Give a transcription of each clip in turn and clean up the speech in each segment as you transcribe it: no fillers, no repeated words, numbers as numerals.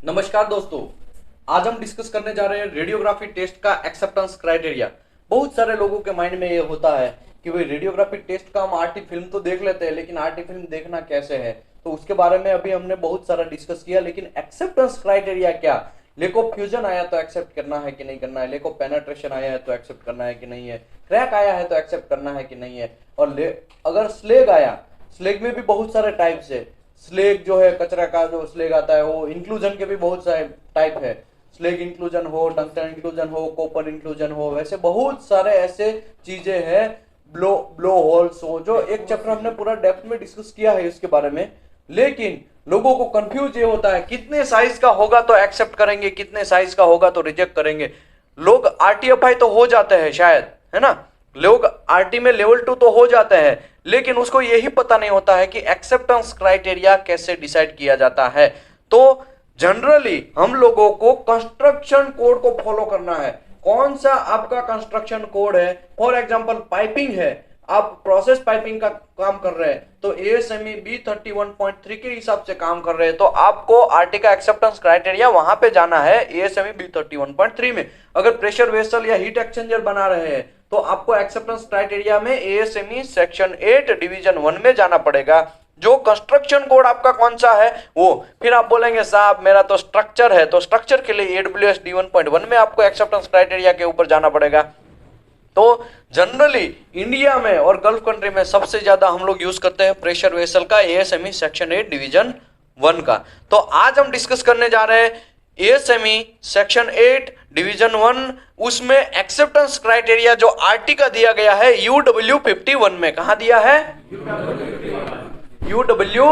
नमस्कार दोस्तों, आज हम डिस्कस करने जा रहे हैं रेडियोग्राफी टेस्ट का एक्सेप्टेंस क्राइटेरिया। बहुत सारे लोगों के माइंड में ये होता है कि भाई रेडियोग्राफी टेस्ट का हम आरटी फिल्म तो देख लेते हैं, लेकिन आरटी फिल्म देखना कैसे है। तो उसके बारे में अभी हमने बहुत सारा डिस्कस किया, लेकिन एक्सेप्टेंस क्राइटेरिया क्या, लेक ऑफ फ्यूजन आया तो एक्सेप्ट करना है कि नहीं करना है, लेक ऑफ पेनेट्रेशन आया है तो एक्सेप्ट करना है कि नहीं है, क्रैक आया है तो एक्सेप्ट करना है कि नहीं है, और अगर स्लेग आया, स्लेग में भी बहुत सारे टाइप्स है। स्लेग जो है कचरा का जो स्लेग आता है, वो इंक्लूजन के भी बहुत सारे टाइप है। स्लेग इंक्लूजन हो, टंगस्टन इंक्लूजन हो, कॉपर इंक्लूजन हो, वैसे बहुत सारे ऐसे चीजें हैं। ब्लो होल्स हो, जो एक चैप्टर हमने पूरा डेप्थ में डिस्कस किया है इसके बारे में। लेकिन लोगों को कंफ्यूज ये होता है कितने साइज का होगा तो एक्सेप्ट करेंगे, कितने साइज का होगा तो रिजेक्ट करेंगे। लोग आरटीएफआई तो हो जाते हैं शायद, है ना, लोग आरटी में लेवल 2 तो हो जाते हैं, लेकिन उसको यही पता नहीं होता है कि एक्सेप्टेंस क्राइटेरिया कैसे डिसाइड किया जाता है। तो जनरली हम लोगों को कंस्ट्रक्शन कोड को फॉलो करना है। कौन सा आपका कंस्ट्रक्शन कोड है? फॉर एग्जांपल पाइपिंग है, आप प्रोसेस पाइपिंग का काम कर रहे हैं तो एएसएमई B31.3 के हिसाब से काम कर रहे हैं, तो आपको आरटी का एक्सेप्टेंस क्राइटेरिया वहां पे जाना है एएसएमई B31.3 में। अगर प्रेशर वेसल या हीट एक्सचेंजर बना रहे हैं तो आपको एक्सेप्टेंस क्राइटेरिया में एएसएमई सेक्शन 8 डिवीजन 1 में जाना पड़ेगा। जो कंस्ट्रक्शन कोड आपका कौन सा है वो, फिर आप बोलेंगे साहब मेरा तो स्ट्रक्चर है, तो स्ट्रक्चर के लिए AWS D1.1 में आपको एक्सेप्टेंस क्राइटेरिया के ऊपर जाना पड़ेगा। तो जनरली इंडिया में और गल्फ कंट्री में सबसे ज्यादा हम लोग यूज करते हैं प्रेशर वेसल का एएसएमई सेक्शन 8 डिवीजन 1 का। तो आज हम डिस्कस करने जा रहे हैं एएसएमई सेक्शन 8 डिवीजन 1, उसमें एक्सेप्टेंस क्राइटेरिया जो आरटी का दिया गया है UW51 में। कहां दिया है? UW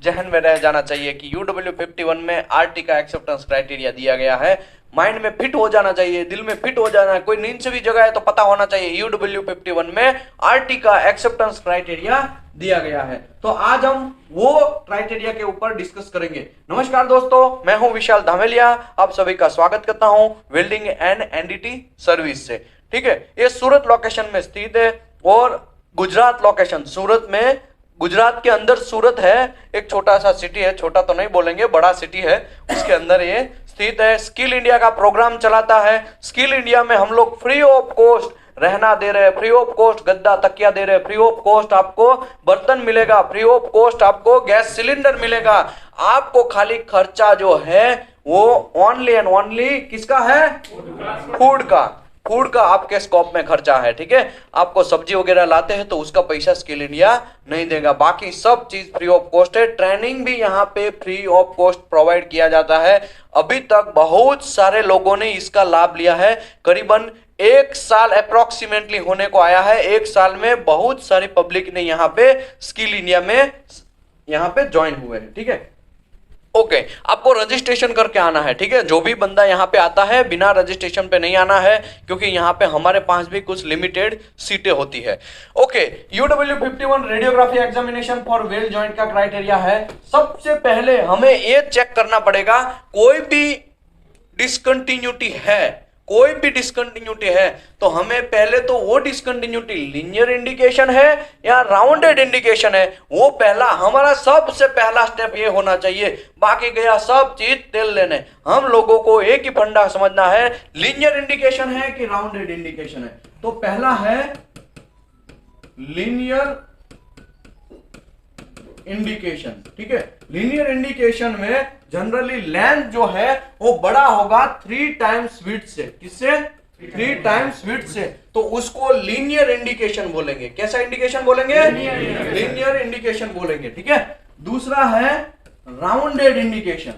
जहन में रह जाना चाहिए कि UW51 में आरटी का एक्सेप्टेंस क्राइटेरिया दिया गया है। माइंड में फिट हो जाना चाहिए, दिल में फिट हो जाना है, कोई नींद से भी जगह है तो पता होना चाहिए UW51 में आरटी का एक्सेप्टेंस क्राइटेरिया दिया गया है। तो आज हम वो क्राइटेरिया के ऊपर डिस्कस करेंगे। नमस्कार दोस्तों, मैं हूं विशाल धामेलिया, आप सभी का स्वागत करता हूं वेल्डिंग एंड एनडीटी सर्विस से। ठीक है, ये सूरत लोकेशन में स्थित है और गुजरात लोकेशन सूरत में, गुजरात के अंदर सूरत है, एक छोटा सा सिटी है, छोटा तो नहीं बोलेंगे, बड़ा सिटी है, उसके अंदर ये स्थित है। स्किल इंडिया का प्रोग्राम चलाता है। स्किल इंडिया में हम लोग फ्री ऑफ कॉस्ट रहना दे रहे हैं, फ्री ऑफ कॉस्ट गद्दा तकिया दे रहे हैं, फ्री ऑफ कॉस्ट आपको बर्तन मिलेगा, फ्री ऑफ कॉस्ट आपको गैस सिलेंडर मिलेगा। आपको खाली खर्चा जो है वो ओनली एंड ओनली किसका है? फूड का। फूड का आपके स्कोप में खर्चा है। ठीक है, आपको सब्जी वगैरह लाते हैं तो उसका पैसा स्किल इंडिया नहीं देगा, बाकी सब चीज फ्री ऑफ कॉस्ट है। ट्रेनिंग भी यहाँ पे फ्री ऑफ कॉस्ट प्रोवाइड किया जाता है। अभी तक बहुत सारे लोगों ने इसका लाभ लिया है, करीबन 1 साल अप्रोक्सीमेटली होने को आया है। 1 साल में बहुत सारी पब्लिक ने यहाँ पे स्किल इंडिया में यहाँ पे ज्वाइन हुए हैं। ठीक है, ओके, आपको रजिस्ट्रेशन करके आना है। ठीक है, जो भी बंदा यहाँ पे आता है बिना रजिस्ट्रेशन पे नहीं आना है, क्योंकि यहाँ पे हमारे पास भी कुछ लिमिटेड सीटें होती है। Okay, UW51 radiography examination for well joint का क्राइटेरिया है। सबसे पहले हमें ये चेक करना पड़ेगा कोई भी डिसकंटिन्यूटी है, कोई भी डिसकंटिन्यूटी है तो हमें पहले तो वो डिसकंटिन्यूटी लीनियर इंडिकेशन है या राउंडेड इंडिकेशन है, वो पहला हमारा सबसे पहला स्टेप ये होना चाहिए। बाकी गया सब चीज तेल लेने। हम लोगों को एक ही फंडा समझना है, लीनियर इंडिकेशन है कि राउंडेड इंडिकेशन है। तो पहला है लीनियर इंडिकेशन। ठीक है, लीनियर इंडिकेशन में जनरली लेंथ जो है वो बड़ा होगा 3 टाइम्स विड्थ से। किससे? 3 टाइम्स विड्थ से, तो उसको लीनियर इंडिकेशन बोलेंगे। कैसा इंडिकेशन बोलेंगे? लीनियर इंडिकेशन बोलेंगे। ठीक है, दूसरा है राउंडेड इंडिकेशन।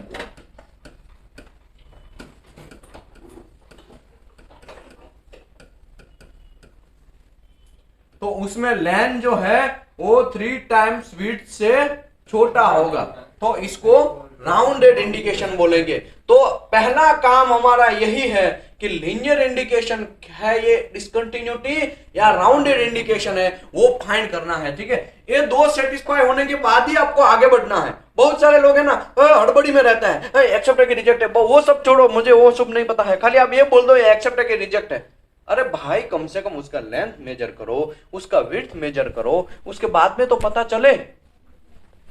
तो उसमें लेंथ जो है वो 3 टाइम्स विड्थ से छोटा होगा, तो इसको राउंडेड इंडिकेशन बोलेंगे। तो पहला काम हमारा यही है कि लीनियर इंडिकेशन है ये डिसकंटिन्यूटी या राउंडेड इंडिकेशन है वो फाइंड करना है। ठीक है, ये दो सेटिस्फाई होने के बाद ही आपको आगे बढ़ना है। बहुत सारे लोग है ना हड़बड़ी में रहता है, एक्सेप्ट है कि रिजेक्ट है, वो सब छोड़ो, मुझे वो सब नहीं पता है, खाली आप ये बोल दो ये एक्सेप्ट है कि रिजेक्ट है। अरे भाई कम से कम उसका लेंथ मेजर करो, उसका विड्थ मेजर करो, उसके बाद में तो पता चले।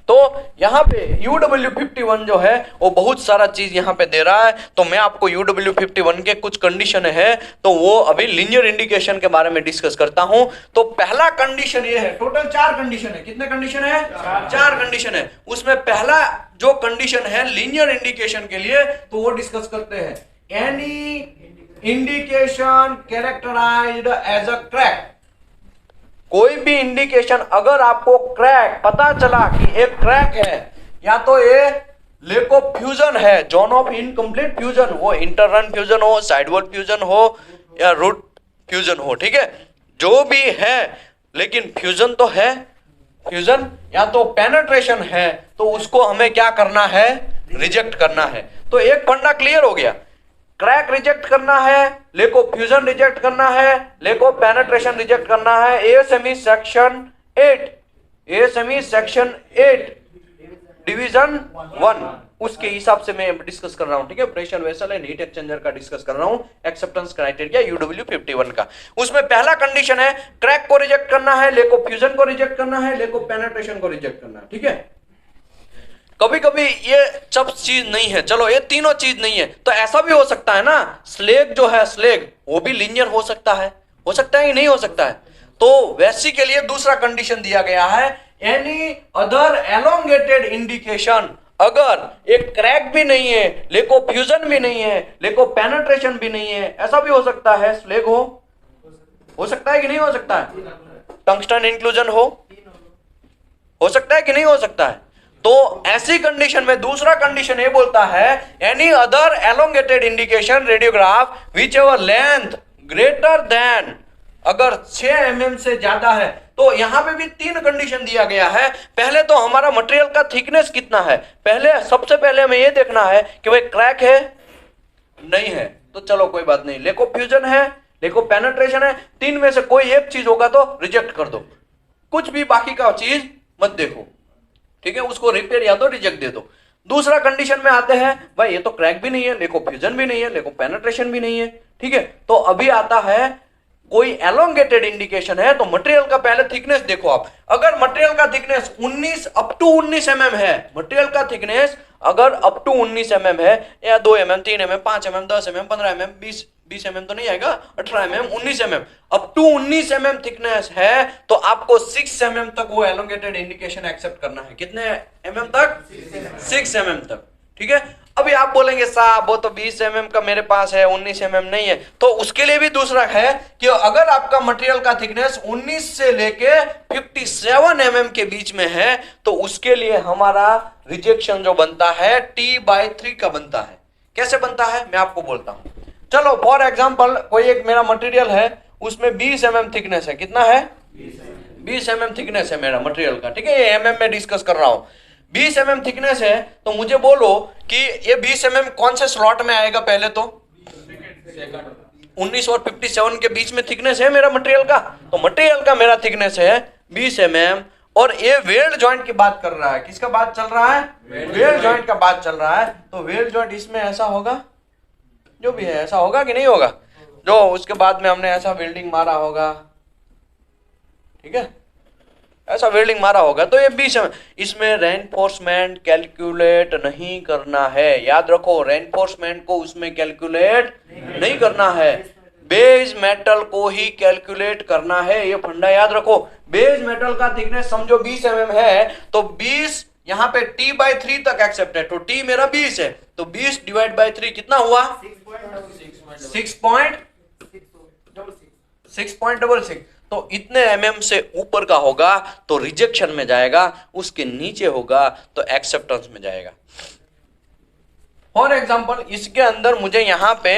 तो यहाँ पे UW51 जो है वो बहुत सारा चीज यहाँ पे दे रहा है। तो मैं आपको UW51 के कुछ कंडीशन है तो वो अभी लीनियर इंडिकेशन के बारे में डिस्कस करता हूं। तो पहला कंडीशन ये है, टोटल 4 कंडीशन है। कितने कंडीशन है? 4 कंडीशन है। उसमें पहला जो कंडीशन है लीनियर इंडिकेशन के लिए तो वो डिस्कस करते हैं। Any indication characterized as a crack, कोई भी इंडिकेशन अगर आपको क्रैक पता चला कि एक क्रैक है, या तो ये लेक ऑफ फ्यूजन है, जोन ऑफ इनकम्प्लीट फ्यूजन, वो इंटररन फ्यूजन हो, साइडवर्ड फ्यूजन हो या रूट फ्यूजन हो, ठीक है, जो भी है, लेकिन फ्यूजन तो है, फ्यूजन या तो पेनिट्रेशन है, तो उसको हमें क्या करना है? रिजेक्ट करना है। तो एक फंडा क्लियर हो गया, क्रैक रिजेक्ट करना है, लेक ऑफ फ्यूजन रिजेक्ट करना है, लेक ऑफ पेनिट्रेशन रिजेक्ट करना है। ASME section 8, ASME section 8 division 1 उसके हिसाब से मैं डिस्कस कर रहा हूं, ठीक है। Pressure vessel and heat exchanger का डिस्कस कर रहा हूं, एक्सेप्टेंस क्राइटेरिया UW51 का। उसमें पहला कंडीशन है क्रैक को रिजेक्ट करना है, लेक ऑफ फ्यूजन को रिजेक्ट करना है, लेक ऑफ पेनिट्रेशन को रिजेक्ट करना है, ठीक है। कभी कभी ये सब चीज नहीं है, चलो ये तीनों चीज नहीं है तो ऐसा भी हो सकता है ना, स्लेग जो है स्लेग वो भी लीनियर हो सकता है कि नहीं हो सकता है। तो वैसी के लिए दूसरा कंडीशन दिया गया है, एनी अदर एलोंगेटेड इंडिकेशन, अगर एक क्रैक भी नहीं है, लेक ऑफ फ्यूजन भी नहीं है, लेक ऑफ पेनिट्रेशन भी नहीं है, ऐसा भी हो सकता है, स्लेग हो सकता है कि नहीं हो सकता है, टंगस्टन इंक्लूजन हो सकता है कि नहीं हो सकता है। तो ऐसी कंडीशन में दूसरा कंडीशन ये बोलता है, any other elongated indication radiograph which ever length greater than, अगर 6 mm से ज्यादा है। तो यहां पे भी 3 कंडीशन दिया गया है। पहले तो हमारा मटेरियल का थिकनेस कितना है, सबसे पहले हमें ये देखना है कि भाई क्रैक है नहीं है, तो चलो कोई बात नहीं, लेक ऑफ फ्यूजन है, लेक ऑफ पेनिट्रेशन है, 3 में से कोई एक चीज होगा तो रिजेक्ट कर दो, कुछ भी बाकी का चीज मत देखो, ठीक है, उसको रिपेयर या तो रिजेक्ट दे दो। दूसरा कंडीशन में आते हैं, भाई ये तो क्रैक भी नहीं है, लेक ऑफ फ्यूजन भी नहीं है, लेक ऑफ पेनिट्रेशन भी नहीं है, ठीक है। तो अभी आता है कोई एलोंगेटेड इंडिकेशन है, तो मटेरियल का पहले थिकनेस देखो आप। अगर मटेरियल का थिकनेस 19 अप टू 19 mm है, मटेरियल का थिकनेस अगर अप टू 19 mm है, या 2 mm 3 mm 5 mm 10 mm 15 mm 20 mm तो नहीं आएगा, 18 mm 19 mm, up to 19 mm thickness है, तो आपको 6 mm तक वो एलोंगेटेड इंडिकेशन एक्सेप्ट करना है। कितने mm तक? 6 mm तक, ठीक है। अभी आप बोलेंगे साहब वो तो 20 mm का मेरे पास है, 19 mm नहीं है, तो उसके लिए भी दूसरा है कि अगर आपका मटेरियल का थिकनेस 19 से लेके 57 mm के बीच में है, तो उसके लिए हमारा रिजेक्शन जो बनता है T/3 का बनता है। कैसे बनता है मैं आपको बोलता हूं। चलो फॉर एग्जांपल कोई एक मेरा मटेरियल है, उसमें 20 mm थिकनेस है। कितना है? 20 mm थिकनेस है मेरा मटेरियल का, ठीक है, ये mm में डिस्कस कर रहा हूं। 20 mm थिकनेस है, तो मुझे बोलो कि ये 20 mm कौन से स्लॉट में आएगा? पहले तो 19 और 57 के बीच में थिकनेस है मेरा मटेरियल का, तो मटेरियल का मेरा थिकनेस है 20 mm, और ये वेल्ड जॉइंट की बात कर रहा है। किसका बात चल रहा है? वेल्ड जॉइंट का बात चल रहा है। तो वेल्ड जॉइंट इसमें ऐसा होगा, जो भी है ऐसा होगा कि नहीं होगा, जो उसके बाद में हमने ऐसा वेल्डिंग मारा होगा, ठीक है, ऐसा वेल्डिंग मारा होगा, तो ये 20 mm। इसमें रेनफोर्समेंट कैलकुलेट नहीं करना है, याद रखो, रेनफोर्समेंट को उसमें कैलकुलेट नहीं करना है, बेस मेटल को ही कैलकुलेट करना है, ये फंडा याद रखो। बेस मेटल का थिकनेस समझो 20 mm है, तो 20 यहाँ पे T/3 तक एक्सेप्ट है, तो T मेरा 20 है, तो 20 डिवाइड बाय 3 कितना हुआ? 6.66। तो इतने mm से ऊपर का होगा तो रिजेक्शन में जाएगा, उसके नीचे होगा तो एक्सेप्टेंस में जाएगा। फॉर एग्जांपल इसके अंदर मुझे यहाँ पे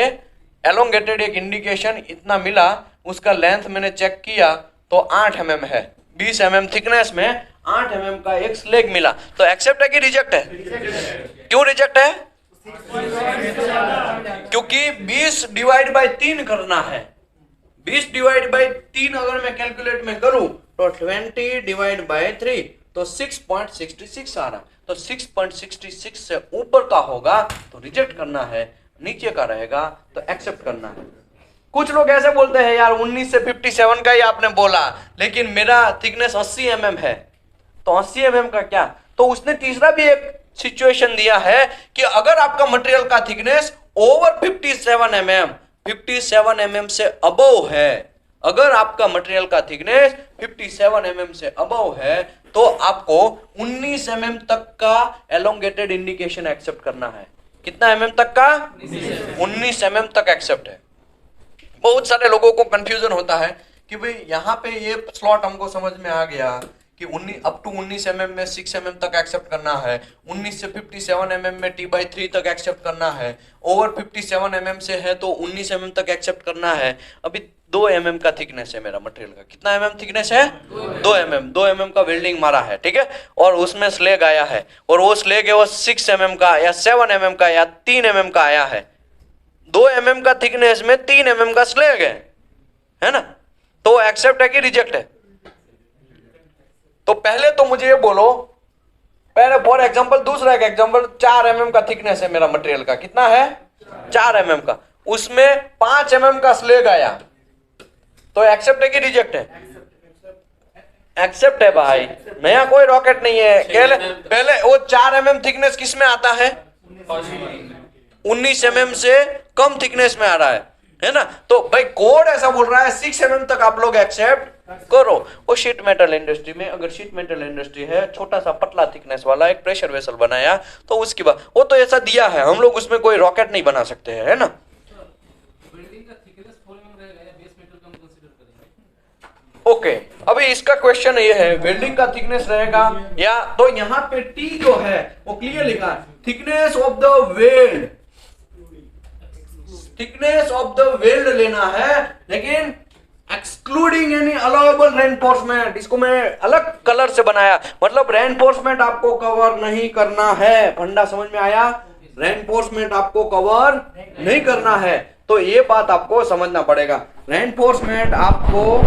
एलोंगेटेड एक इंडिकेशन इतना मिला, उसका लेंथ मैंने चेक किया तो 8 mm है, 20 mm थिकनेस में 8 mm का एक स्लेग मिला, तो एक्सेप्ट है कि रिजेक्ट है? क्यों रिजेक्ट है? क्योंकि 20 डिवाइड बाय 3 करना है। 20 डिवाइड बाय 3 अगर मैं कैलकुलेट में करूं तो 20 डिवाइड बाय 3 तो 6.66 आ रहा, तो 6.66 से ऊपर का होगा तो रिजेक्ट करना है, नीचे का रहेगा तो एक्सेप्ट करना है। कुछ लोग ऐसे बोलते हैं यार 19 से 57 का ही आपने बोला, लेकिन मेरा थिकनेस 80 mm है, तो 80 mm का क्या, तो उसने तीसरा भी एक सिचुएशन दिया है कि अगर आपका मटेरियल का थिकनेस ओवर 57 mm से अबव है, अगर आपका मटेरियल का थिकनेस 57 mm से अबव है तो आपको 19 mm तक का एलोंगेटेड इंडिकेशन एक्सेप्ट करना है। कितना mm तक का? 19 mm तक एक्सेप्ट है। बहुत सारे लोगों को कंफ्यूजन होता है कि भाई यहाँ पे ये स्लॉट हमको समझ में आ गया कि 19 टू 19 mm में 6 mm तक एक्सेप्ट करना है, 19 से 57 mm में t/3 तक एक्सेप्ट करना है, ओवर 57 mm से है तो 19 mm तक एक्सेप्ट करना है। अभी 2 mm का थिकनेस है मेरा मटेरियल का। कितना mm थिकनेस है? 2 mm का वेल्डिंग मारा है, ठीक है, और उसमें स्लेग आया है और वो स्लेग है वो 6 mm का या 7 mm का या 3 mm का आया है। 2 mm का थिकनेस में 3 mm का स्लेग है ना, तो एक्सेप्ट है कि रिजेक्ट है? तो पहले तो मुझे ये बोलो, पहले फॉर एग्जांपल दूसरा एक एग्जांपल 4 mm का थिकनेस है मेरा मटेरियल का। कितना है? 4 mm का, उसमें 5 mm का स्लेग आया, तो एक्सेप्ट है कि रिजेक्ट है? एक्सेप्ट है भाई, नया कोई रॉकेट नहीं है। पहले वो 4 mm थिकनेस किस में आता है? 19 mm से कम थिकनेस में आ रहा है ना। तो भाई कोड ऐसा बोल रहा है 6 mm तक आप लोग एक्सेप्ट करो। वो शीट मेटल इंडस्ट्री में, अगर शीट मेटल इंडस्ट्री है, छोटा सा पतला थिकनेस वाला एक प्रेशर वेसल बनाया, तो उसकी बात, वो तो ऐसा दिया है, हम लोग उसमें कोई रॉकेट नहीं बना सकते हैं, है ना। ओके, अभी इसका क्वेश्चन ये है वेल्डिंग का थिकनेस रहेगा या, तो यहाँ पे टी जो है वो क्लियर लिखा है, thickness of the weld, thickness of the weld लेना है, लेकिन एक्सक्लूडिंग एनी अलाउएबल रेनफोर्समेंट। इसको मैं अलग कलर से बनाया, मतलब रेनफोर्समेंट आपको कवर नहीं करना है। फंडा समझ में आया? रेनफोर्समेंट आपको कवर नहीं करना है, तो ये बात आपको समझना पड़ेगा। रेनफोर्समेंट आपको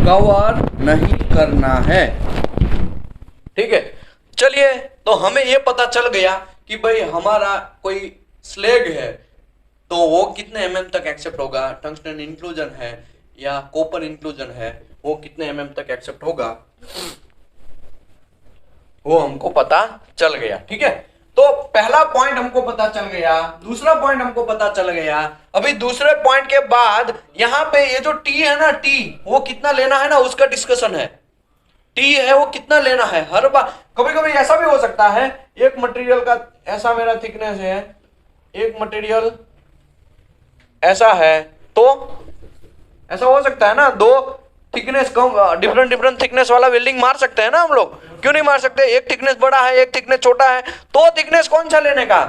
कवर नहीं करना है, ठीक है। चलिए, तो हमें ये पता चल गया कि भाई हमारा कोई स्लेग है तो वो कितने mm तक एक्सेप्ट होगा, टंगस्टन इंक्लूजन है या कॉपर इंक्लूजन है, वो कितने mm तक एक्सेप्ट होगा, वो हमको पता चल गया, ठीक है। तो पहला पॉइंट हमको पता चल गया, दूसरा पॉइंट हमको पता चल गया। अभी दूसरे पॉइंट के बाद यहाँ पे ये जो टी है ना, टी वो कितना लेना है ना, उसका डिस्कशन है। टी है वो कितना लेना है, हर बार कभी कभी ऐसा भी हो सकता है, एक मटेरियल का ऐसा मेरा थिकनेस है, एक मटेरियल ऐसा है, तो ऐसा हो सकता है ना, दो थिकनेस कम डिफरेंट थिकनेस वाला वेल्डिंग मार सकते हैं ना हम लोग, क्यों नहीं मार सकते? एक थिकनेस बड़ा है, एक थिकनेस छोटा है, तो थिकनेस कौन सा लेने का?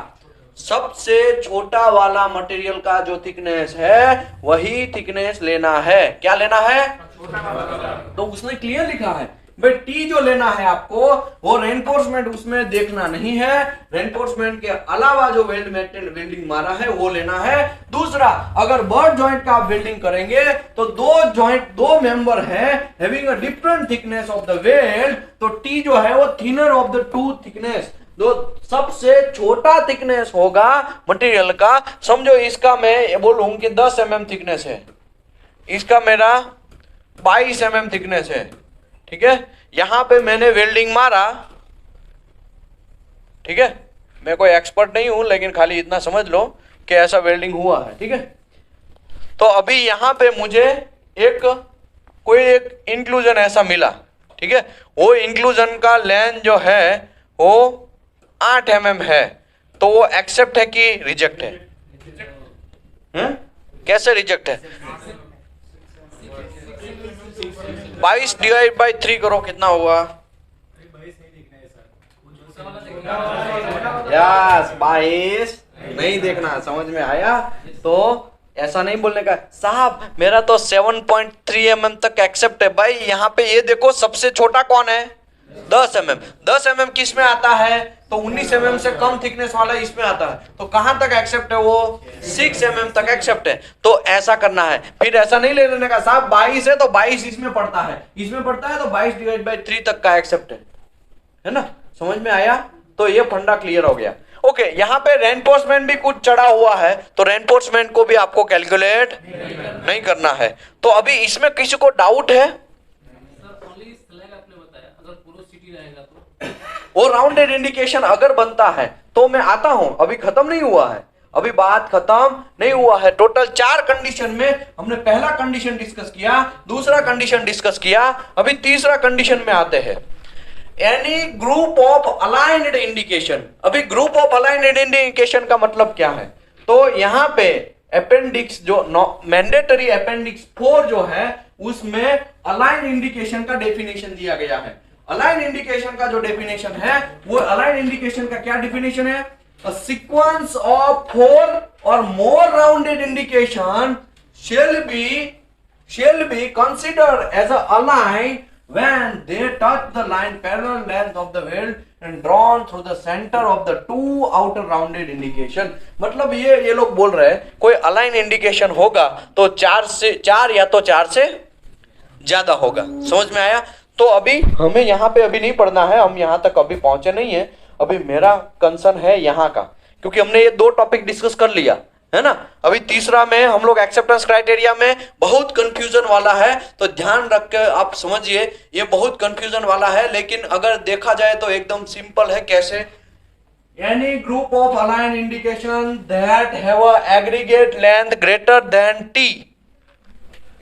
सबसे छोटा वाला मटेरियल का जो थिकनेस है वही थिकनेस लेना है। क्या लेना है? तो उसने क्लियर लिखा है भाई, टी जो लेना है आपको वो रेनफोर्समेंट उसमें देखना नहीं है, रेनफोर्समेंट के अलावा जो वेल्डिंग मारा है वो लेना है। दूसरा, अगर बर्ड जॉइंट का आप वेल्डिंग करेंगे तो दो मेंबर है having a different thickness of the weld, तो टी जो है वो thinner of the two thickness, दो सबसे छोटा थिकनेस होगा मटेरियल का। समझो इसका मैं बोलूं कि 10 mm थिकनेस है, इसका मेरा 22 mm थिकनेस है, ठीक है। यहां पे मैंने वेल्डिंग मारा, ठीक है, मैं कोई एक्सपर्ट नहीं हूं लेकिन खाली इतना समझ लो कि ऐसा वेल्डिंग हुआ है, ठीक है। तो अभी यहां पे मुझे कोई एक इंक्लूजन ऐसा मिला, ठीक है, वो इंक्लूजन का लेंथ जो है वो 8 mm है, तो वो एक्सेप्ट है कि रिजेक्ट है? कैसे रिजेक्ट है? 22 डिवाइड बाई 3 करो, कितना हुआ? यस, 22 नहीं देखना, समझ में आया? तो ऐसा नहीं बोलने का साहब मेरा तो 7.3 mm तक एक्सेप्ट है। भाई यहाँ पे ये देखो सबसे छोटा कौन है? 10 mm। 10 mm किस में आता है? तो 19 mm से कम थिकनेस वाला इसमें आता है, तो कहां तक एक्सेप्ट है? वो 6 mm तक एक्सेप्ट है। तो ऐसा करना है, फिर ऐसा नहीं ले लेने का साहब 22 है तो 22 इसमें पड़ता है, इसमें पड़ता है तो 22 डिवाइड बाई 3 तक का एक्सेप्ट है ना। समझ में आया? तो ये फंडा क्लियर हो गया। ओके, यहाँ पे रेनफोर्समेंट भी कुछ चढ़ा हुआ है, तो रेनफोर्समेंट को भी आपको कैलकुलेट नहीं करना है। तो अभी इसमें किसी को डाउट है? सर ओनली स्लैग आपने बताया, अगर पूरा सिटी रहेगा तो वो राउंडेड इंडिकेशन अगर बनता है तो मैं आता हूं, अभी खत्म नहीं हुआ है, अभी बात खत्म नहीं हुआ है। टोटल 4 कंडीशन में हमने पहला कंडीशन डिस्कस किया, दूसरा कंडीशन डिस्कस किया, अभी तीसरा कंडीशन में आते हैं। Any group of aligned indication. अभी ग्रुप ऑफ अलाइन्ड इंडिकेशन का मतलब क्या है? तो यहां पे अपेंडिक्स जो मैंडेटरी अपेंडिक्स 4 जो है उसमें अलाइन इंडिकेशन का डेफिनेशन दिया गया है। अलाइन इंडिकेशन का जो डेफिनेशन है वो अलाइन इंडिकेशन का क्या डेफिनेशन है? A sequence of 4 or more rounded indication shall be considered as a align when they touch the line parallel length of the weld and drawn through the center of the 2 outer rounded indication। मतलब ये लोग बोल रहे हैं कोई align indication होगा तो 4 या तो 4 से ज्यादा होगा। समझ में आया? तो अभी हमें यहाँ पे अभी नहीं पढ़ना है, हम यहाँ तक अभी पहुंचे नहीं है। अभी मेरा कंसर्न है यहाँ का, क्योंकि हमने ये 2 टॉपिक डिस्कस कर लिया है ना। अभी तीसरा में हम लोग एक्सेप्टेंस क्राइटेरिया में बहुत कंफ्यूजन वाला है, तो ध्यान रख के आप समझिए, ये बहुत कंफ्यूजन वाला है, लेकिन अगर देखा जाए तो एकदम सिंपल है। कैसे? Any group of align indication that have a aggregate length greater than T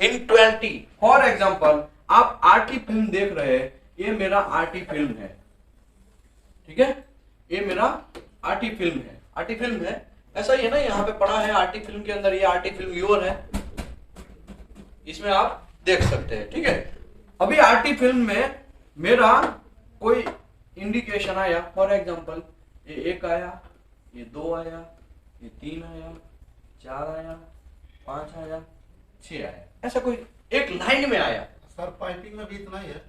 in 20। For example आप आरटी फिल्म देख रहे हैं, ये मेरा आरटी फिल्म है, ठीक है, ये मेरा आरटी फिल्म है, आरटी फिल्म है, ऐसा ही है ना, यहाँ पे पड़ा है आरटी फिल्म के अंदर, ये आरटी फिल्म व्यूअर है, इसमें आप देख सकते हैं, ठीक है। अभी आरटी फिल्म में मेरा कोई इंडिकेशन आया, फॉर एग्जांपल ये 1 आया, ये 2 आया, ये 3 आया, 4 आया, 5 आया, 6 आया, ऐसा कोई एक लाइन में आया। सर पाइपिंग में भी इतना ही है?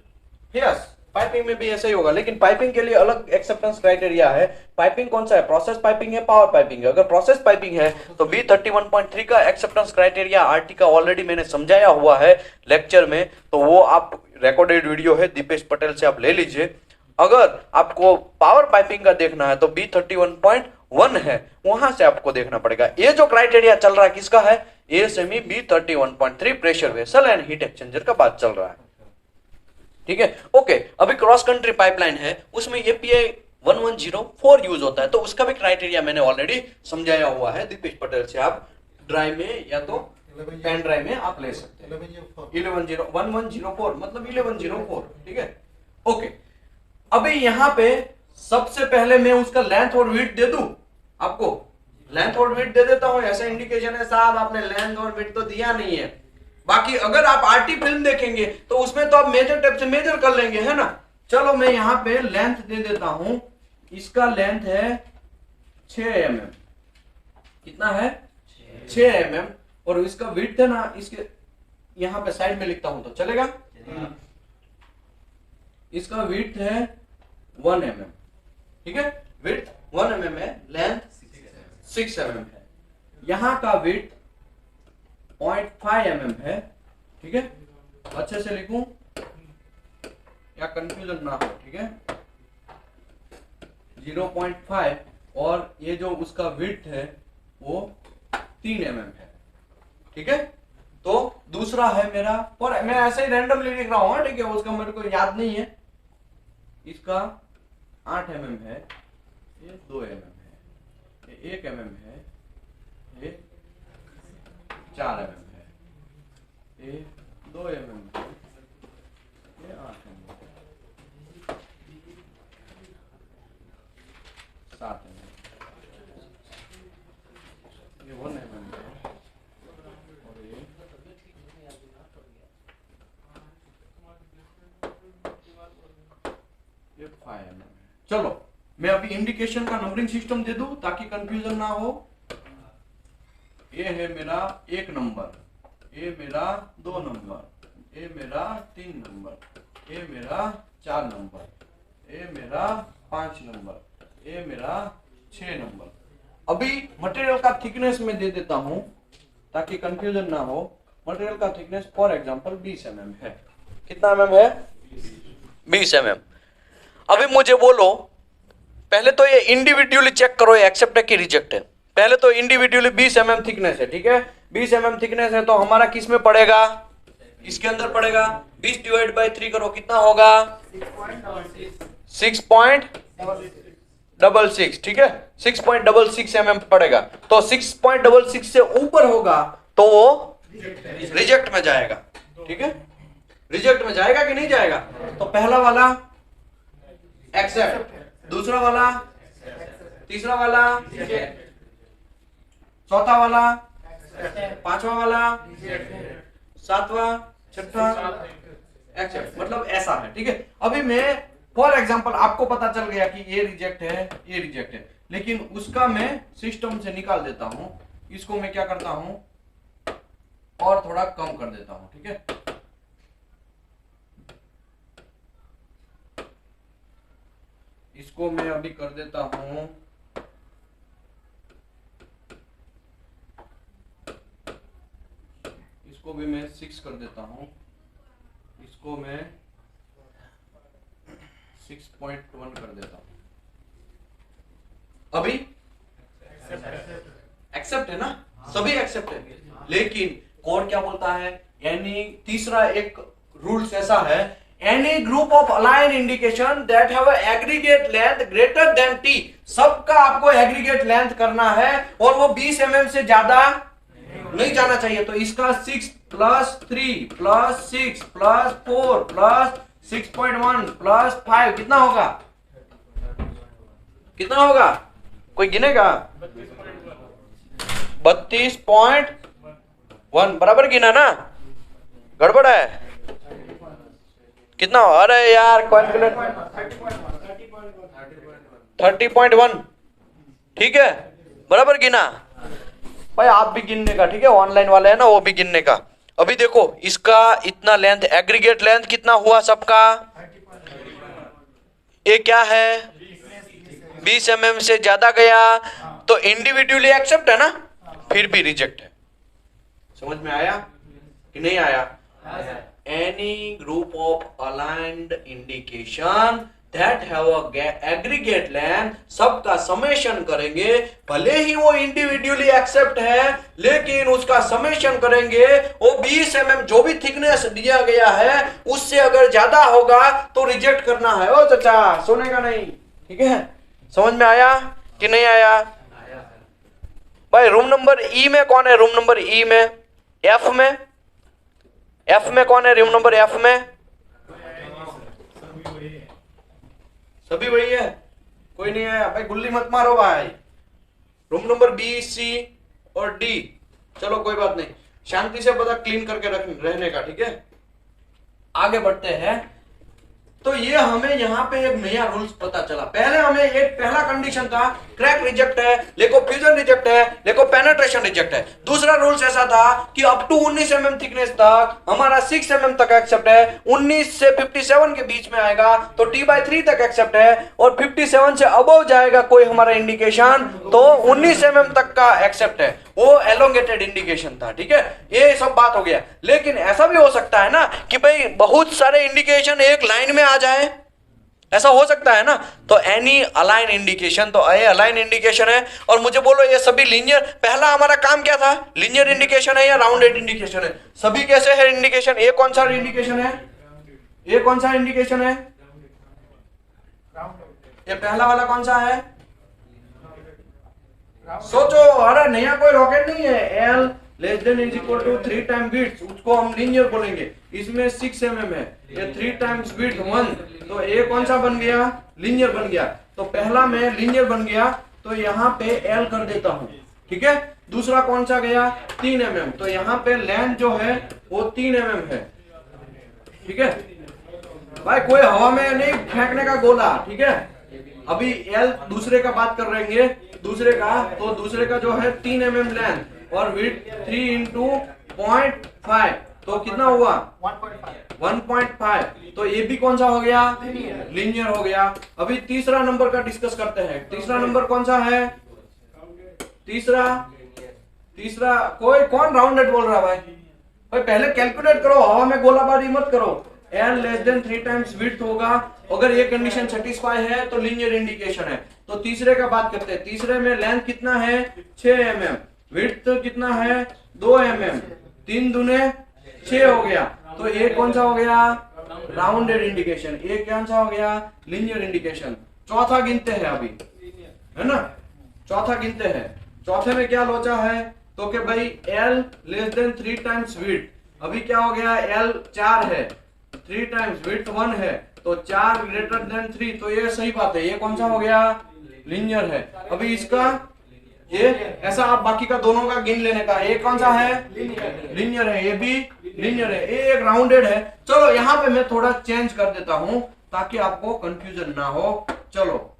यस, पाइपिंग में भी ऐसा ही होगा, लेकिन पाइपिंग के लिए अलग एक्सेप्टेंस क्राइटेरिया है। पाइपिंग कौन सा है? प्रोसेस पाइपिंग है, पावर पाइपिंग है। अगर प्रोसेस पाइपिंग है तो B31.3 का एक्सेप्टेंस क्राइटेरिया आरटी का ऑलरेडी मैंने समझाया हुआ है लेक्चर में, तो वो आप रिकॉर्डेड वीडियो है दीपेश पटेल से, आप ले लीजिए। अगर आपको पावर पाइपिंग का देखना है तो B31.1 है, वहां से आपको देखना पड़ेगा। ये जो क्राइटेरिया चल रहा है किसका है? ASME B31.3 pressure vessel and heat exchanger का बात चल रहा है, ठीक है। ओके, अभी क्रॉस कंट्री पाइपलाइन है, उसमें API 1104 यूज होता है, तो उसका भी क्राइटेरिया मैंने ऑलरेडी समझाया हुआ है दीपेश पटेल से। आप ड्राइव में या तो पेन ड्राइव में आप ले सकते हैं। 1104 मतलब 1104, ठीक है। ओके, अभी यहाँ पे सबसे पहले मैं उसका लेंथ और विड्थ दे दूं, आपको लेंथ और विड्थ दे देता हूं। ऐसा इंडिकेशन है साहब आपने लेंथ और विड्थ तो दिया नहीं है। बाकी अगर आप आरटी फिल्म देखेंगे तो उसमें तो आप मेजर टेप से मेजर कर लेंगे, है ना। चलो मैं यहाँ पे लेंथ दे देता हूं, इसका लेंथ है 6 mm। कितना है? 6 mm। और इसका विड्थ है ना, इसके यहाँ पे साइड में लिखता हूं तो चलेगा। इसका विड्थ है 1 mm, ठीक है। विड्थ 1 mm है, लेंथ 6 mm है। यहां का विड्थ 0.5 mm है, ठीक है। अच्छे से लिखूं या कंफ्यूजन ना हो, ठीक है। 0.5 और ये जो उसका विड्थ है वो 3 mm है, ठीक है। तो दूसरा है मेरा, और मैं ऐसे ही रैंडमली लिख रहा हूं, ठीक है, उसका मेरे को याद नहीं है। इसका 8 mm है, ये 2 mm है, ये 1 mm है, ये 4 mm है, ये 2 mm है, ये 8 mm है, 7 mm, ये 1 mm है, और ये 5 mm है। चलो मैं अभी इंडिकेशन का नंबरिंग सिस्टम दे दूं ताकि कंफ्यूजन ना हो। ये है मेरा 1 नंबर, ये मेरा 2 नंबर, ये मेरा 3 नंबर, ये मेरा 4 नंबर, ये मेरा 5 नंबर, ये मेरा 6 नंबर। अभी मटेरियल का थिकनेस में दे देता हूं ताकि कंफ्यूजन ना हो। मटेरियल का थिकनेस फॉर एग्जांपल 20 mm है। कितना mm है? 20 mm। अभी मुझे बोलो, पहले तो ये इंडिविजुअली चेक करो ये एक्सेप्ट है कि रिजेक्ट है। पहले तो इंडिविजुअली 20 mm थिकनेस है, ठीक है। 20 mm थिकनेस है तो हमारा किस में पड़ेगा? इसके अंदर पड़ेगा। 20 डिवाइड बाय 3 करो, कितना होगा? 6.76 6.66, ठीक है, 6.66 mm पड़ेगा। तो 6.66 से ऊपर होगा तो वो रिजेक्ट में जाएगा, ठीक है, रिजेक्ट में जाएगा कि नहीं जाएगा। तो पहला वाला एक्सेप्ट, दूसरा वाला, तीसरा वाला, चौथा वाला, पांचवा वाला, सातवां, छठा एक्सेप्ट, मतलब ऐसा है, ठीक है। अभी मैं फॉर एग्जांपल आपको पता चल गया कि ये रिजेक्ट है, ये रिजेक्ट है, लेकिन उसका मैं सिस्टम से निकाल देता हूं, इसको मैं क्या करता हूं और थोड़ा कम कर देता हूं, ठीक है। इसको मैं अभी कर देता हूं इसको भी मैं 6 कर देता हूं, इसको मैं 6.1 कर देता हूं। अभी एक्सेप्ट है ना, सभी एक्सेप्ट है, लेकिन कोड क्या बोलता है, यानी तीसरा एक रूल्स ऐसा है, any group of align indication that have aggregate length greater than T, सबका आपको एग्रीगेट लेंथ करना है और वो 20 mm से ज्यादा नहीं जाना चाहिए। तो इसका 6 + 3 + 6 + 4 + 6.1 + 5 कितना होगा, कितना होगा, कोई गिनेगा? 32.1 बराबर गिना ना, गड़बड़ है, कितना? अरे यार कैलकुलेट, 30.1, ठीक है, बराबर गिना भाई, आप भी गिनने का, ठीक है, ऑनलाइन वाले है ना वो भी गिनने का। अभी देखो इसका इतना लेंथ, एग्रीगेट लेंथ कितना हुआ सबका, ये क्या है 20 mm से ज्यादा गया, तो इंडिविजुअली एक्सेप्ट है ना, फिर भी रिजेक्ट है। समझ में आया कि नहीं आया? Any group of aligned indication that have aggregate length, सबका समेशन करेंगे, भले ही वो इंडिविजुअली एक्सेप्ट है लेकिन उसका समेशन करेंगे, वो 20 mm जो भी थिकनेस दिया गया है उससे अगर ज्यादा होगा तो रिजेक्ट करना है। ओ चाचा सुनेगा नहीं, ठीक है, समझ में आया कि नहीं आया? भाई रूम नंबर ई में कौन है, रूम नंबर ई में, एफ में, एफ में कौन है, रूम नंबर एफ में? सभी वही है, कोई नहीं आया भाई, गुल्ली मत मारो भाई। रूम नंबर बी, सी और डी, चलो कोई बात नहीं, शांति से पता क्लीन करके रहने का, ठीक है। आगे बढ़ते हैं। तो ये हमें यहाँ पे एक नया रूल्स पता चला। पहले हमें एक पहला कंडीशन था क्रैक रिजेक्ट है, लेको फ्यूजन रिजेक्ट है, लेको पेनेट्रेशन रिजेक्ट है। दूसरा रूल्स ऐसा था कि अप टू 19 mm थिकनेस तक हमारा 6 mm तक एक्सेप्ट है, 19 से 57 के बीच में आएगा तो T/3 तक एक्सेप्ट है, और 57 से अबव जाएगा कोई हमारा इंडिकेशन तो 19 mm तक का एक्सेप्ट है, वो एलोंगेटेड इंडिकेशन था, ठीक है। ये सब बात हो गया। लेकिन ऐसा भी हो सकता है ना कि भाई बहुत सारे इंडिकेशन एक लाइन में आ जाए, ऐसा हो सकता है ना। तो एनी अलाइन इंडिकेशन, तो ये अलाइन इंडिकेशन है, और मुझे बोलो ये सभी लीनियर, पहला हमारा काम क्या था, लीनियर इंडिकेशन है या राउंडेड इंडिकेशन है? सभी कैसे है इंडिकेशन? ये कौन सा इंडिकेशन है, ये कौन सा इंडिकेशन है, ये पहला वाला कौन सा है? सोचो, अरे नया कोई रॉकेट नहीं है। L <= 3 टाइम विड्थ, उसको हम लीनियर बोलेंगे। इसमें 6 mm है, ये 3 टाइम्स विड्थ 1, तो ये कौन सा बन गया, लीनियर बन गया। तो पहला में लीनियर बन गया तो यहाँ पे L कर देता हूँ, ठीक है। दूसरा कौन सा गया, 3 mm, तो यहाँ पे लेंथ जो है वो 3 mm है, ठीक है भाई। कोई हवा में नहीं फेंकने का गोला, ठीक है। अभी L दूसरे का बात कर रहे हैं, दूसरे का, तो दूसरे का जो है 3 mm लेंथ और विड्थ 3 × 0.5, तो कितना हुआ 1.5, तो ये भी कौन सा हो गया, लीनियर हो गया। अभी तीसरा नंबर का डिस्कस करते हैं। तीसरा नंबर कौन सा है, तीसरा कोई कौन राउंडेड बोल रहा है भाई पहले कैलकुलेट करो, हवा में गोलाबारी मत करो। L <= 3 टाइम्स विड्थ होगा, अगर ये कंडीशन सेटिस्फाई है तो लीनियर इंडिकेशन है। तो तीसरे का बात करते हैं। तीसरे में लेंथ कितना है, 6 mm, विड्थ कितना है, 2 mm, 3 दूने 6 हो गया, तो ये कौन सा हो गया, राउंडेड इंडिकेशन। ये कौन सा हो गया, लीनियर इंडिकेशन। चौथा गिनते हैं अभी, है ना, चौथा गिनते हैं। चौथे में क्या लोचा है तो कि भाई L less than 3 times width. अभी क्या हो गया, L 4 है, 3 टाइम्स विड्थ 1 है, तो 4 ग्रेटर देन 3, तो ये सही बात है, ये कौन सा हो गया, लीनियर है। अभी इसका ये ऐसा आप बाकी का दोनों का गिन लेने का, ये कौन सा है, लीनियर है, ये भी लीनियर है, ये एक राउंडेड है। चलो यहाँ पे मैं थोड़ा चेंज कर देता हूं ताकि आपको कंफ्यूजन ना हो। चलो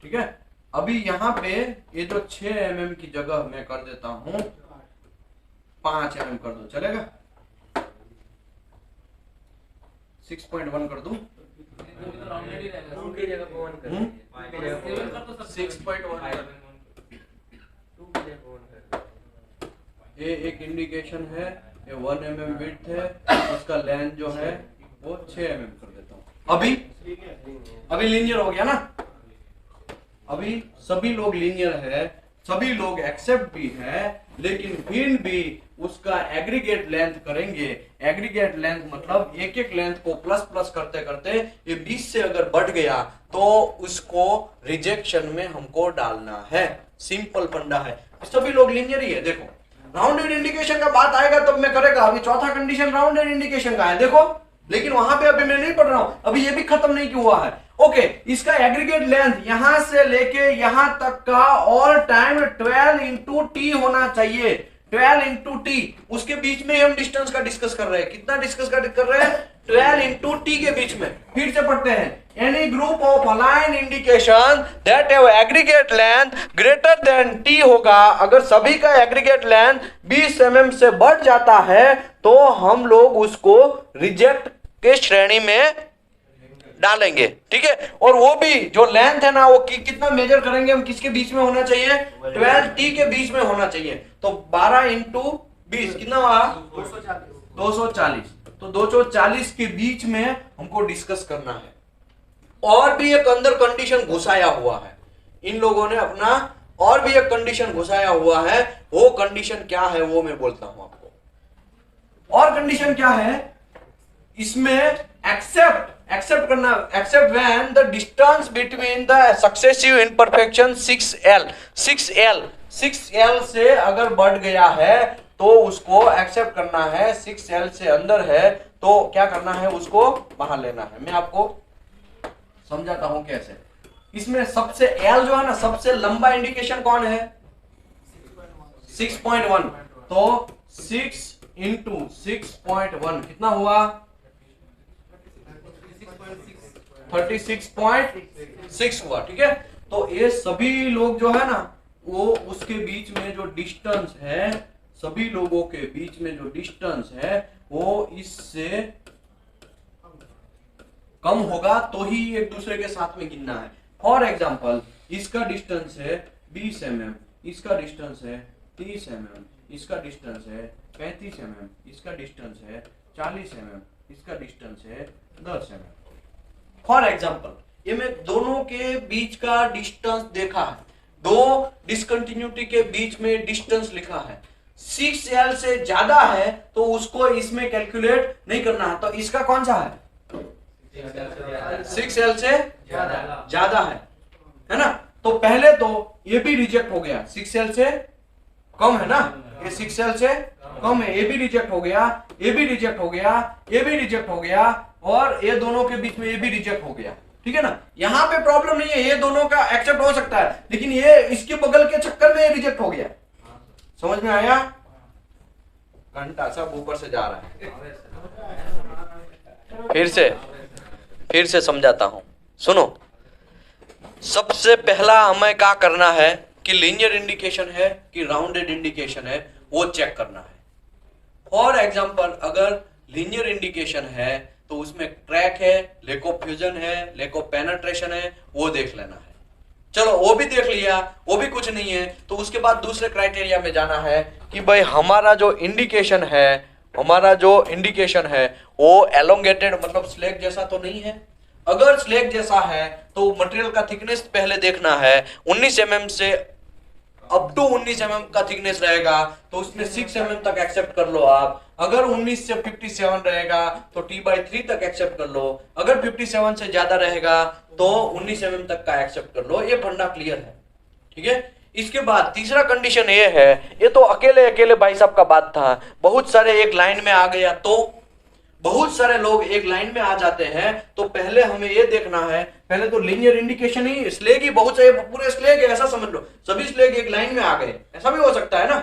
ठीक है, अभी यहाँ पे ये जो 6 mm की जगह मैं कर देता हूं 5 mm कर दो, चलेगा? 6.1 कर दूं? 6.1 ये एक इंडिकेशन है, ये 1 mm विड्थ है, इसका लेंथ जो है वो 6 mm कर देता हूं। अभी लीनियर हो गया ना, अभी सभी लोग लीनियर है, सभी लोग एक्सेप्ट भी है, लेकिन फिर भी उसका एग्रीगेट लेंथ करेंगे। एग्रीगेट लेंथ मतलब एक एक लेंथ को प्लस प्लस करते करते ये 20 से अगर बढ़ गया तो उसको रिजेक्शन में हमको डालना है। सिंपल फंडा है, सभी लोग लीनियर ही है। देखो राउंडेड इंडिकेशन का बात आएगा तब मैं करेगा। अभी चौथा कंडीशन राउंडेड इंडिकेशन का है, देखो, लेकिन वहां पे अभी मैं नहीं पढ़ रहा हूं, अभी ये भी खत्म नहीं हुआ है। ओके, इसका एग्रीगेट लेंथ यहां से लेके यहां तक का ऑल टाइम 12 इंटू टी होना चाहिए, 12 इंटू टी। उसके बीच में हम डिस्टेंस का डिस्कस कर रहे हैं, कितना डिस्कस कर रहे हैं, 12 इंटू टी के बीच में। फिर से पढ़ते हैं, any group of align indication that have aggregate length greater than T होगा। अगर सभी का एग्रीगेट लेंथ 20 mm से बढ़ जाता है तो हम लोग उसको रिजेक्ट के श्रेणी में डालेंगे, ठीक है। और वो भी जो लेंथ है ना वो कितना मेजर करेंगे हम, किसके बीच में होना चाहिए, 12T के बीच में होना चाहिए। तो 12 इंटू 20 कितना हुआ, 240। तो 240 के बीच में हमको डिस्कस करना है। और भी एक अंदर कंडीशन घुसाया हुआ है इन लोगों ने अपना, और भी एक कंडीशन घुसाया हुआ है। वो कंडीशन क्या है वो मैं बोलता हूं आपको। और कंडीशन क्या है इसमें, एक्सेप्ट करना, except when the distance between the successive imperfection 6L से अगर बढ़ गया है तो उसको एक्सेप्ट करना है। 6L से अंदर है तो क्या करना है, उसको बाहर लेना है। मैं आपको समझाता हूं कैसे। इसमें सबसे L जो है ना, सबसे लंबा इंडिकेशन कौन है, 6.1। तो 6 इंटू 6.1 कितना हुआ, 36.6 हुआ, ठीक है। तो ये सभी लोग जो है ना वो उसके बीच में जो डिस्टेंस है, सभी लोगों के बीच में जो डिस्टेंस है वो इससे कम होगा तो ही एक दूसरे के साथ में गिनना है। फॉर एग्जाम्पल इसका डिस्टेंस है 20 mm, इसका डिस्टेंस है 30 mm, इसका डिस्टेंस है 35 mm, इसका डिस्टेंस है 40 mm, इसका डिस्टेंस है 10 mm। फॉर एग्जाम्पल ये मैं दोनों के बीच का डिस्टेंस देखा है, दो डिसकंटिन्यूटी के बीच में डिस्टेंस लिखा है। 6L से ज्यादा है तो उसको इसमें कैलकुलेट नहीं करना है। तो इसका कौन सा है, 6L से ज्यादा है ना। तो पहले तो ये भी रिजेक्ट हो गया, 6L से कम है ना, ये 6L से कम है, ये भी रिजेक्ट हो गया, ये भी रिजेक्ट हो गया, ये भी रिजेक्ट हो गया, और ये दोनों के बीच में ये भी रिजेक्ट हो गया, ठीक है ना। यहां पे प्रॉब्लम नहीं है, ये दोनों का एक्सेप्ट हो सकता है, लेकिन ये इसके बगल के चक्कर में ये रिजेक्ट हो गया। समझ में आया, घंटा सब ऊपर से जा रहा है। फिर से समझाता हूं, सुनो। सबसे पहला हमें क्या करना है कि लीनियर इंडिकेशन है कि राउंडेड इंडिकेशन है वो चेक करना है। फॉर एग्जांपल अगर लीनियर इंडिकेशन है तो उसमें क्रैक है, लैक ऑफ फ्यूजन है, लैक ऑफ पेनिट्रेशन है, वो देख लेना है। चलो वो भी देख लिया, वो भी कुछ नहीं है, तो उसके बाद दूसरे क्राइटेरिया में जाना है कि भाई हमारा जो इंडिकेशन है वो एलोंगेटेड मतलब स्लेग जैसा तो नहीं है। अगर स्लेग जैसा है तो मटेरियल का थिकनेस पहले देखना है। 19 mm से अप टू 19 mm का थिकनेस रहेगा तो उसमें 6 mm तक एक्सेप्ट कर लो आप। अगर 19 से 57 रहेगा तो t/3 तक एक्सेप्ट कर लो। अगर 57 से ज्यादा रहेगा तो 19 mm तक का एक्सेप्ट कर लो। ये फंडा क्लियर है, ठीक है। इसके बाद तीसरा कंडीशन ये है, ये तो अकेले अकेले भाई साहब का बात था, बहुत सारे एक लाइन में आ गया तो बहुत सारे लोग एक लाइन में आ जाते हैं, तो पहले हमें ये देखना है, पहले तो लीनियर इंडिकेशन ही स्लेग ही बहुत सारे पूरे स्लेग है ऐसा समझ लो, सभी स्लेग एक लाइन में आ गए, ऐसा भी हो सकता है ना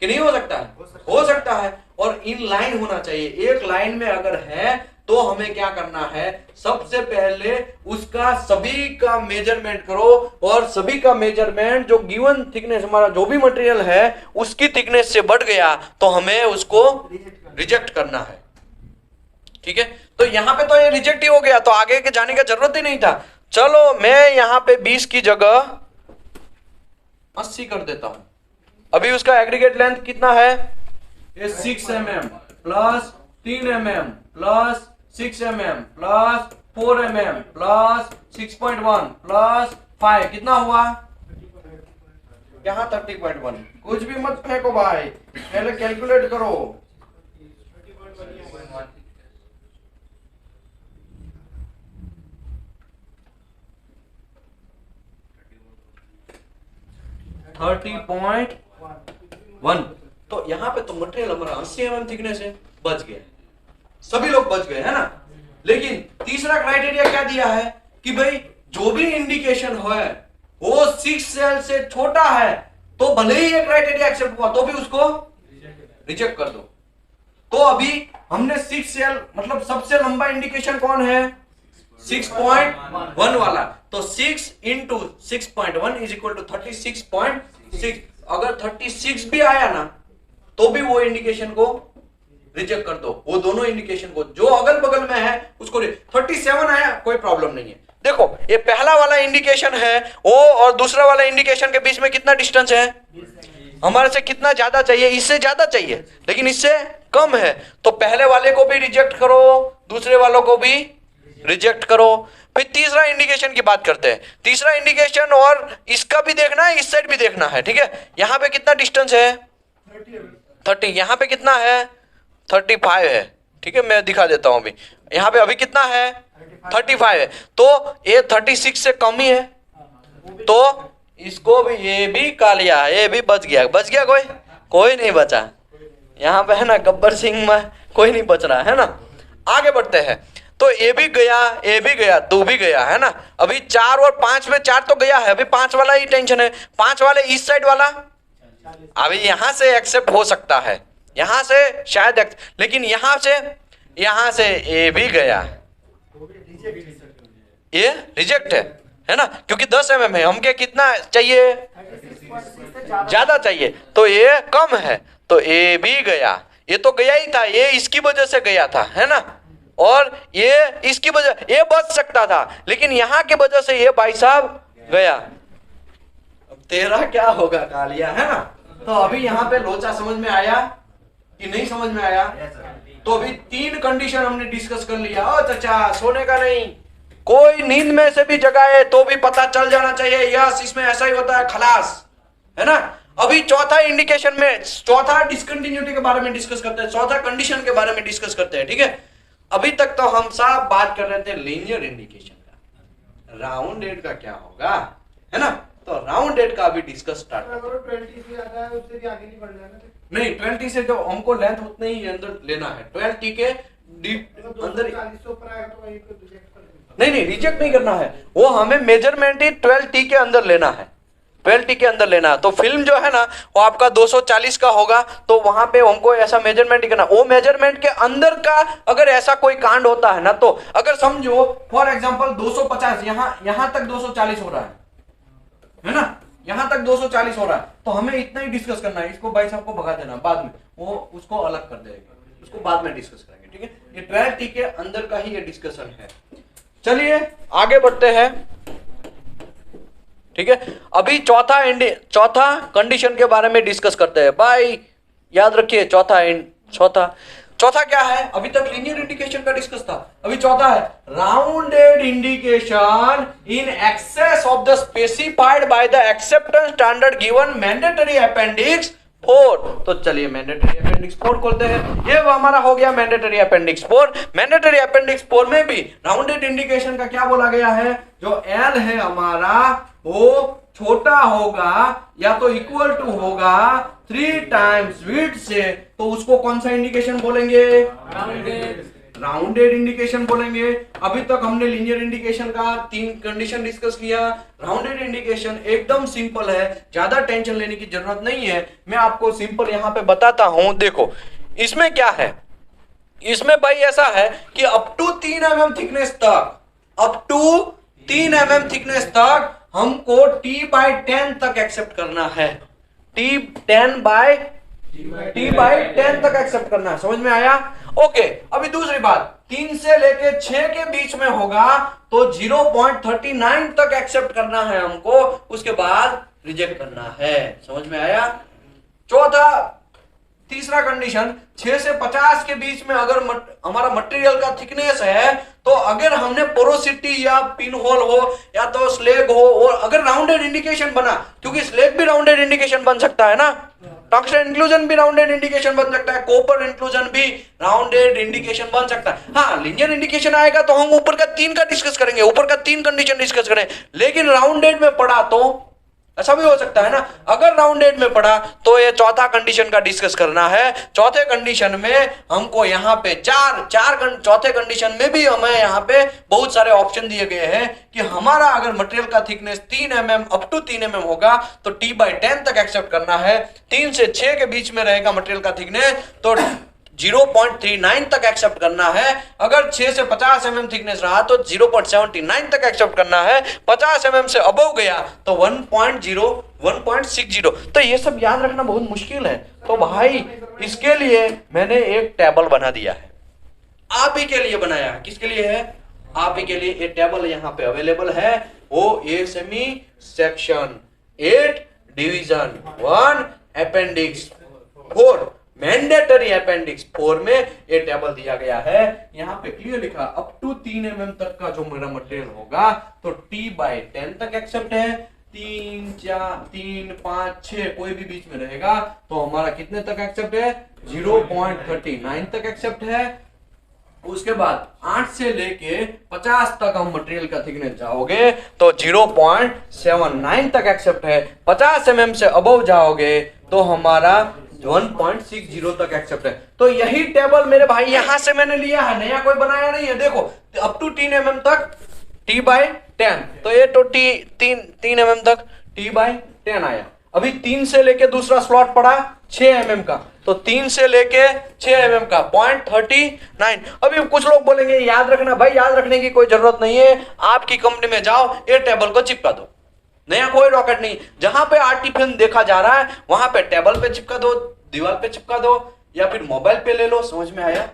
कि नहीं हो सकता है? हो सकता है। और इन लाइन होना चाहिए, एक लाइन में अगर है तो हमें क्या करना है, सबसे पहले उसका सभी का मेजरमेंट करो और सभी का मेजरमेंट जो गिवन थिकनेस हमारा जो भी मटेरियल है उसकी थिकनेस से बढ़ गया तो हमें उसको रिजेक्ट करना है, ठीक है। तो यहां पे तो ये रिजेक्ट ही हो गया तो आगे के जाने का जरूरत ही नहीं था। चलो मैं यहां पे 20 की जगह 80 कर देता हूं। अभी उसका एग्रीगेट लेंथ कितना है, ये 6 mm plus 3 mm plus 6 mm plus 4 mm plus 6.1 plus 5 कितना हुआ यहाँ 30.1। कुछ भी मत फेंको भाई, पहले कैलकुलेट करो। .1 तो यहाँ पे तो मटेरियल हमारा 80 mm थिकनेस है, बच गया, सभी लोग बच गए है ना। लेकिन तीसरा क्राइटेरिया क्या दिया है कि भाई जो भी इंडिकेशन है वो 6 सेल से छोटा है तो भले ही ये क्राइटेरिया एक्सेप्ट हुआ तो भी उसको रिजेक्ट कर दो। तो अभी हमने 6 सेल मतलब सबसे लंबा इंडिकेशन कौन है, 6.1 वाला, तो 6 इंटू 6.1 इज इक्वल टू 36.6। अगर 36 भी आया ना तो भी वो इंडिकेशन को रिजेक्ट कर दो, वो दोनों इंडिकेशन को जो अगल बगल में है उसको। 37 आया कोई प्रॉब्लम नहीं है। देखो ये पहला वाला इंडिकेशन है वो और दूसरा वाला इंडिकेशन के बीच में कितना डिस्टेंस है, हमारे से कितना ज्यादा चाहिए, इससे ज्यादा चाहिए लेकिन इससे कम है, तो पहले वाले को भी रिजेक्ट करो दूसरे वालों को भी रिजेक्ट करो। फिर तीसरा इंडिकेशन की बात करते हैं। तीसरा इंडिकेशन और इसका भी देखना है इस साइड भी देखना है, ठीक है। यहाँ पे कितना डिस्टेंस है 30, यहाँ पे कितना है 35 है, ठीक है। मैं दिखा देता हूँ अभी, यहाँ पे अभी कितना है 35 है, तो ये 36 से कम ही है, तो इसको भी ये भी का लिया, ये भी बच गया कोई नहीं बचा यहाँ पे है ना, गब्बर सिंह में कोई नहीं बच रहा है ना। आगे बढ़ते हैं, तो ये भी गया तू भी गया है ना। अभी 4 और 5 में 4 तो गया है, अभी 5 वाला ही टेंशन है। 5 वाले इस साइड वाला अभी यहां से एक्सेप्ट हो सकता है, यहां से शायद लेकिन यहां से ये भी गया, ये रिजेक्ट है ना, क्योंकि 10 mm है, हमके कितना चाहिए ज्यादा चाहिए तो ये कम है, तो ये भी गया। ये तो गया ही था, ये इसकी वजह से गया था है ना, और ये इसकी वजह ये बच सकता था लेकिन यहाँ की वजह से ये भाई साहब गया। अब तेरा क्या होगा कालिया है ना। तो अभी यहाँ पे लोचा समझ में आया कि नहीं समझ में आया? तो अभी 3 कंडीशन हमने डिस्कस कर लिया। ओ चाचा सोने का नहीं, कोई नींद में से भी जगाए तो भी पता चल जाना चाहिए यस इसमें ऐसा ही होता है, खलास है ना। अभी चौथा इंडिकेशन में चौथा डिसकंटिन्यूटी के बारे में डिस्कस करते हैं, चौथा कंडीशन के बारे में डिस्कस करते हैं, ठीक है। अभी तक तो हम सब बात कर रहे थे लीनियर इंडिकेशन का, राउंड डेट का क्या होगा है ना। तो राउंड डेट का अभी डिस्कस स्टार्ट। 20 से ज्यादा है उससे भी आगे नहीं बढ़ना है नहीं 20 से जो हमको लेंथ उतने ही अंदर लेना है, 12 टी के अंदर। 40 से ऊपर आएगा तो वही को रिजेक्ट कर देंगे। नहीं रिजेक्ट नहीं करना है, वो हमें मेजरमेंट ही 12 टी के अंदर लेना है, 12 टी के अंदर लेना है। तो फिल्म जो है ना वो आपका 240 का होगा, तो वहां पे हमको ऐसा मेजरमेंट ही करना। वो मेजरमेंट के अंदर का अगर ऐसा कोई कांड होता है ना, तो अगर समझो फॉर एग्जांपल 250 यहाँ तक 240 हो रहा है ना, यहाँ तक 240 हो रहा है, तो हमें इतना ही डिस्कस करना है। इसको भाई साहब को भगा देना, बाद में वो उसको अलग कर देगा, उसको बाद में डिस्कस करेंगे, ठीक है। ये 12 टी के अंदर का ही ये डिस्कशन है। चलिए आगे बढ़ते हैं, ठीक है। अभी चौथा कंडीशन के बारे में डिस्कस करते हैं। भाई याद रखिए चौथा चौथा क्या है, अभी तक लीनियर इंडिकेशन का डिस्कस था, अभी चौथा है rounded indication in excess of the specified by the acceptance standard given mandatory appendix 4। तो चलिए मैंडेटरी अपेंडिक्स 4 खोलते हैं। ये हमारा हो गया मैंडेटरी अपेंडिक्स 4। मैंडेटरी अपेंडिक्स 4 में भी राउंडेड इंडिकेशन का क्या बोला गया है, जो एल है हमारा वो छोटा होगा या तो इक्वल टू होगा 3 टाइम्स विड्थ से, तो उसको कौन सा इंडिकेशन बोलेंगे, राउंडेड इंडिकेशन बोलेंगे। अभी तक हमने लीनियर इंडिकेशन का 3 कंडीशन डिस्कस किया। राउंडेड इंडिकेशन एकदम सिंपल है, ज्यादा टेंशन लेने की जरूरत नहीं है। मैं आपको सिंपल यहां पे बताता हूं। देखो इसमें क्या है, इसमें भाई ऐसा है कि अप टू 3 mm थिकनेस तक, अप टू 3 mm थिकनेस तक हमको t/10 तक एक्सेप्ट करना है। t/10 तक एक्सेप्ट करना है, समझ में आया? ओके, अभी दूसरी बात, 3 से लेके 6 के बीच में होगा तो 0.39 तक एक्सेप्ट करना है हमको, उसके बाद रिजेक्ट करना है, समझ में आया? चौथा, तीसरा कंडीशन, 6 से 50 के बीच में अगर हमारा मटेरियल का थिकनेस है, तो अगर हमने पोरोसिटी या पिन होल हो या तो स्लैग हो, और अगर राउंडेड इंडिकेशन बना, क्योंकि स्लैग भी राउंडेड इंडिकेशन बन सकता है ना, टंगस्टन इंक्लूजन भी राउंडेड इंडिकेशन बन सकता है, कॉपर इंक्लूजन भी राउंडेड इंडिकेशन बन सकता है। हाँ, लीनियर इंडिकेशन आएगा तो हम ऊपर का 3 का डिस्कस करेंगे, ऊपर का 3 कंडीशन डिस्कस करें, लेकिन राउंडेड में पड़ा तो ऐसा भी हो सकता है ना। अगर राउंडेड में पड़ा तो ये चौथा कंडीशन का डिस्कस करना है। चौथे कंडीशन में हमको यहाँ पे चौथे कंडीशन में भी हमें यहाँ पे बहुत सारे ऑप्शन दिए गए हैं कि हमारा अगर मटेरियल का thickness 3 mm up to 3 mm होगा तो t/10 तक एक्सेप्ट करना है। 3 से 6 के बीच में रहेगा मटेरियल का थिकनेस तो 0.39 तक एक्सेप्ट करना है। अगर 6 से 50 mm थिकनेस रहा तो 0.79 तक एक्सेप्ट करना है। 50 mm से अबव गया तो 1.0 1.60। तो ये सब याद रखना बहुत मुश्किल है। तो भाई इसके लिए मैंने एक टेबल बना दिया है, आप ही के लिए बनाया है। किसके लिए है? आप ही के लिए। ये टेबल यहाँ पे अवेलेबल है। OSME section 8 division 1 appendix 4 mandatory appendix 4 में ये टेबल दिया गया है। यहाँ पे क्लियर लिखा अप टू 3 mm तक का जो मेरा मटेरियल होगा तो t/10 तक एक्सेप्ट है। 3, 4, 3, 5, 6 कोई भी बीच में रहेगा तो हमारा कितने तक एक्सेप्ट है? 0.39 तक एक्सेप्ट है। उसके बाद 8 से लेके 50 तक हम मटेरियल का थिकनेस जाओगे तो 0.79 तक एक्सेप्ट है। 50 mm से अबव जाओगे तो हमारा 1.60 तक एक्सेप्ट है। तो यही टेबल मेरे भाई यहां से मैंने लिया है, नया कोई बनाया नहीं है। देखो अप टू 3 mm तक t/10, तो ये तो 3 mm तक t/10 आया। अभी 3 से लेके दूसरा स्लॉट पड़ा 6 mm का, तो 3 से लेके 6 mm का 0.39। अभी कुछ लोग बोलेंगे याद रखना, भाई याद रखने की कोई जरूरत नहीं है। आपकी कंपनी में जाओ, ये टेबल को चिपका दो, नया कोई रॉकेट नहीं। जहां पे आरटी फिल्म देखा जा रहा है वहां पे टेबल पे चिपका दो, दीवार पे चिपका दो, या फिर मोबाइल पे ले लो। समझ में आया?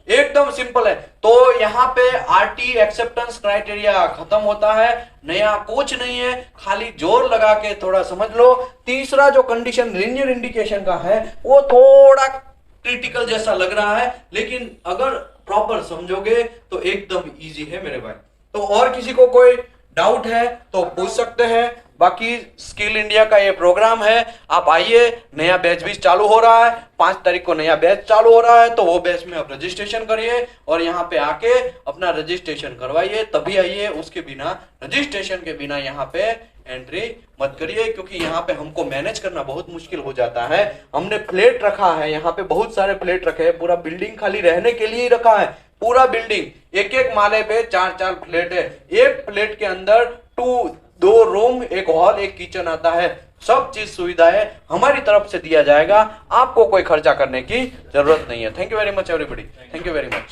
एकदम सिंपल है। तो यहाँ पे आरटी एक्सेप्टेंस क्राइटेरिया खत्म होता है, नया कुछ नहीं है, खाली जोर लगा के थोड़ा समझ लो। तीसरा जो कंडीशन लीनियर इंडिकेशन का है वो थोड़ा क्रिटिकल जैसा लग रहा है, लेकिन अगर प्रॉपर समझोगे तो एकदम इजी है मेरे भाई। तो और किसी को कोई डाउट है तो पूछ सकते हैं। बाकी स्किल इंडिया का ये प्रोग्राम है, आप आइए, नया बैच भी चालू हो रहा है। 5 तारीख को नया बैच चालू हो रहा है, तो वो बैच में आप रजिस्ट्रेशन करिए और यहाँ पे आके अपना रजिस्ट्रेशन करवाइए, तभी आइए। उसके बिना, रजिस्ट्रेशन के बिना यहाँ पे एंट्री मत करिए, क्योंकि यहाँ पे हमको मैनेज करना बहुत मुश्किल हो जाता है। हमने प्लेट रखा है, यहाँ पे बहुत सारे प्लेट रखे हैं, पूरा बिल्डिंग खाली रहने के लिए ही रखा है। पूरा बिल्डिंग, एक माले पे 4 प्लेट है। एक प्लेट के अंदर 2 रूम, एक हॉल, एक किचन आता है। सब चीज सुविधाएं हमारी तरफ से दिया जाएगा, आपको कोई खर्चा करने की जरूरत नहीं है। Thank you very much everybody, thank you very much.